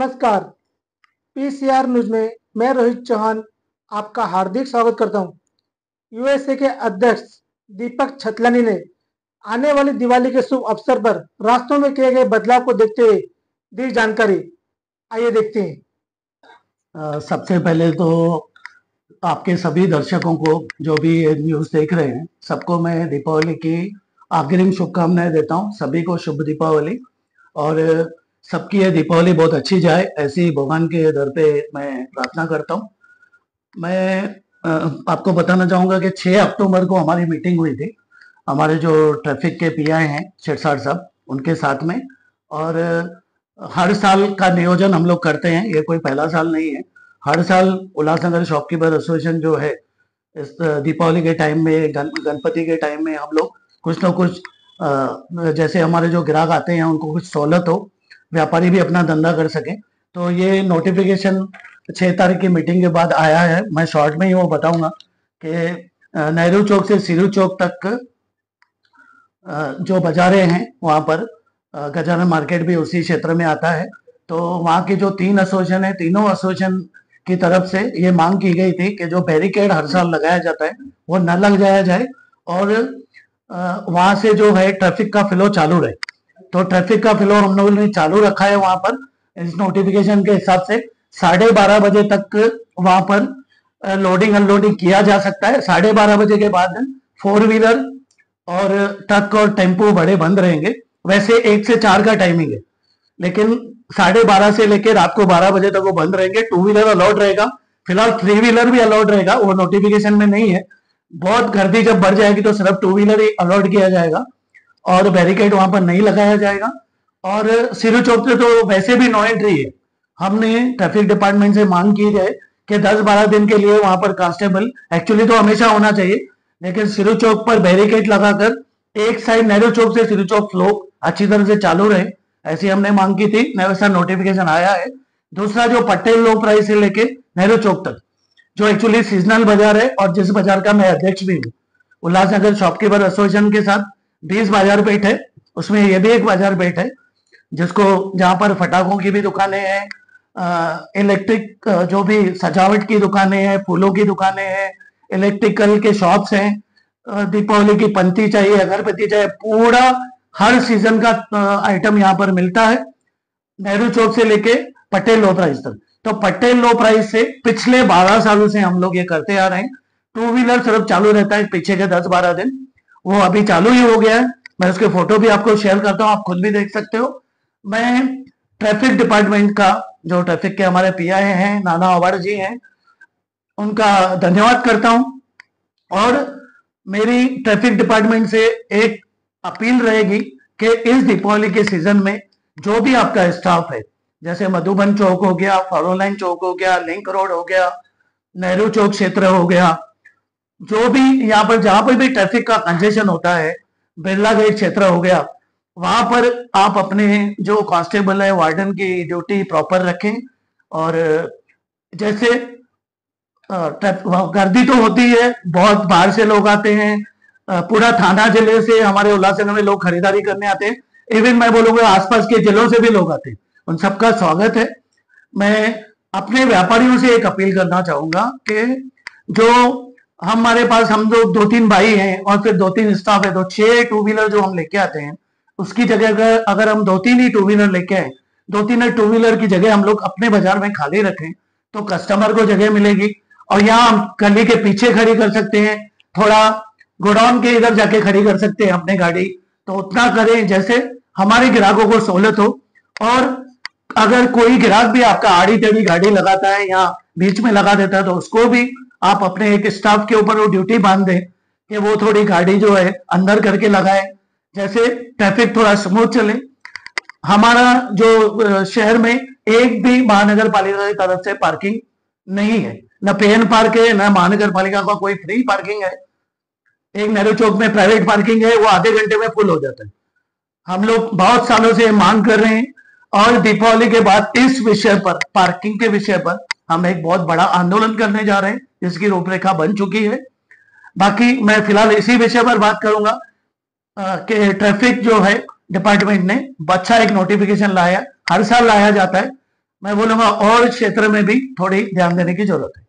नमस्कार। PCR news में मैं रोहित चौहान आपका हार्दिक स्वागत करता हूं। यूएसए के अध्यक्ष दीपक छतलानी ने आने वाली दिवाली के शुभ अवसर पर रास्तों में किए गए बदलाव को देखते हुए दी जानकारी। आइए देखते हैं। सबसे पहले तो आपके सभी दर्शकों को जो भी ये न्यूज देख रहे हैं सबको मैं दीपावली की अग्रिम शुभकामनाएं देता हूं। सभी को शुभ दीपावली और सबकी ये दीपावली बहुत अच्छी जाए, ऐसी भगवान के दर पे मैं प्रार्थना करता हूं। मैं आपको बताना चाहूंगा कि 6 अक्टूबर को हमारी मीटिंग हुई थी हमारे जो ट्रैफिक के पीआई हैं शेरसार साहब उनके साथ में। और हर साल का नियोजन हम लोग करते हैं, ये कोई पहला साल नहीं है। हर साल उल्लासनगर शॉपकीपर एसोसिएशन जो है इस दीपावली के टाइम में गणपति के टाइम में हम लोग कुछ ना कुछ जैसे हमारे जो ग्राहक आते हैं उनको कुछ सहूलत हो, व्यापारी भी अपना धंधा कर सके। तो ये नोटिफिकेशन 6 तारीख की मीटिंग के बाद आया है। मैं शॉर्ट में ही वो बताऊंगा कि नेहरू चौक से सिरू चौक तक जो बाजारें हैं वहाँ पर गजानन मार्केट भी उसी क्षेत्र में आता है। तो वहाँ की जो 3 एसोसिएशन है, तीनों एसोसिएशन की तरफ से ये मांग की गई थी कि जो बैरिकेड हर साल लगाया जाता है वो न लग जाया जाए और वहां से जो है ट्रैफिक का फ्लो चालू रहे। तो ट्रैफिक का फ्लो हम लोगों ने चालू रखा है वहां पर। इस नोटिफिकेशन के हिसाब से 12:30 बजे तक वहां पर लोडिंग अनलोडिंग किया जा सकता है। 12:30 बजे के बाद 4 व्हीलर और ट्रक और टेम्पो बड़े बंद रहेंगे। वैसे 1 से 4 का टाइमिंग है, लेकिन 12:30 से लेकर रात को 12 बजे तक वो बंद रहेंगे। 2 व्हीलर अलाउड रहेगा, फिलहाल 3 व्हीलर भी अलाउड रहेगा, वो नोटिफिकेशन में नहीं है। बहुत गर्दी जब बढ़ जाएगी तो सिर्फ 2 व्हीलर ही अलाउड किया जाएगा और बैरिकेड वहां पर नहीं लगाया जाएगा। और सिरू चौक से तो वैसे भी नो एंट्री है। हमने ट्रैफिक डिपार्टमेंट से मांग की है कि 10-12 दिन के लिए वहां पर कांस्टेबल एक्चुअली तो हमेशा होना चाहिए, लेकिन सिरू चौक पर बैरिकेड लगाकर एक साइड नेहरू चौक से सिरू चौक फ्लो अच्छी तरह से चालू रहे, ऐसी हमने मांग की थी। वैसा नोटिफिकेशन आया है। दूसरा जो पटेल लो प्राइस से लेके नेहरू चौक तक जो एक्चुअली सीजनल बाजार है और जिस बाजार का मैं अध्यक्ष भी हूँ, उल्लासनगर शॉपकीपर एसोसिएशन के साथ 20 बाजार पेठ है, उसमें ये भी एक बाजार पेठ है जिसको जहां पर फटाकों की भी दुकानें हैं, इलेक्ट्रिक जो भी सजावट की दुकानें हैं, फूलों की दुकानें हैं, इलेक्ट्रिकल के शॉप्स हैं, दीपावली की पंती चाहिए, अगरबत्ती चाहिए, पूरा हर सीजन का आइटम यहाँ पर मिलता है नेहरू चौक से लेके पटेल लो प्राइस तक। तो पटेल लो प्राइस से पिछले 12 सालों से हम लोग ये करते आ रहे हैं। 2 व्हीलर सिर्फ चालू रहता है पीछे के 10-12 दिन, वो अभी चालू ही हो गया है। मैं उसके फोटो भी आपको शेयर करता हूँ, आप खुद भी देख सकते हो। मैं ट्रैफिक डिपार्टमेंट का जो ट्रैफिक के हमारे पीआई हैं नाना अवार्ड जी हैं उनका धन्यवाद करता हूं। और मेरी ट्रैफिक डिपार्टमेंट से एक अपील रहेगी कि इस दीपावली के सीजन में जो भी आपका स्टाफ है, जैसे मधुबन चौक हो गया, फॉलोलाइन चौक हो गया, लिंक रोड हो गया, नेहरू चौक क्षेत्र हो गया, जो भी यहाँ पर जहां पर भी ट्रैफिक का कंजेशन होता है, बिरला गेट क्षेत्र हो गया, वहां पर आप अपने जो कांस्टेबल है वार्डन की ड्यूटी प्रॉपर रखें। और जैसे गर्दी तो होती है, बहुत बाहर से लोग आते हैं, पूरा थाना जिले से हमारे उल्लासनगर में लोग खरीदारी करने आते हैं, इवन मैं बोलूंगा आसपास के जिलों से भी लोग आते हैं, उन सबका स्वागत है। मैं अपने व्यापारियों से एक अपील करना चाहूंगा कि जो हमारे पास हम जो 2-3 भाई हैं और फिर 2-3 स्टाफ है, तो 6 2 व्हीलर जो हम लेके आते हैं उसकी जगह अगर हम 2-3 ही 2 व्हीलर लेके आए, 2-3 2 व्हीलर की जगह हम लोग अपने बाजार में खाली रखें तो कस्टमर को जगह मिलेगी। और यहाँ हम गली के पीछे खड़ी कर सकते हैं, थोड़ा गोडाउन के इधर जाके खड़ी कर सकते हैं अपने गाड़ी, तो उतना करें जैसे हमारे ग्राहकों को सहूलत हो। और अगर कोई ग्राहक भी आपका आड़ी टेढ़ी गाड़ी लगाता है या बीच में लगा देता है तो उसको भी आप अपने एक स्टाफ के ऊपर वो ड्यूटी बांध दें कि वो थोड़ी गाड़ी जो है अंदर करके लगाए, जैसे ट्रैफिक थोड़ा स्मूथ चले। हमारा जो शहर में एक भी महानगर पालिका की तरफ से पार्किंग नहीं है, न पेन पार्क है, न महानगर पालिका का कोई फ्री पार्किंग है। एक नेहरू चौक में प्राइवेट पार्किंग है, वो आधे घंटे में फुल हो जाता है। हम लोग बहुत सालों से मांग कर रहे हैं और दीपावली के बाद इस विषय पर, पार्किंग के विषय पर हम एक बहुत बड़ा आंदोलन करने जा रहे हैं जिसकी रूपरेखा बन चुकी है। बाकी मैं फिलहाल इसी विषय पर बात करूंगा कि ट्रैफिक जो है डिपार्टमेंट ने अच्छा एक नोटिफिकेशन लाया, हर साल लाया जाता है, मैं बोलूंगा और क्षेत्र में भी थोड़ी ध्यान देने की जरूरत है।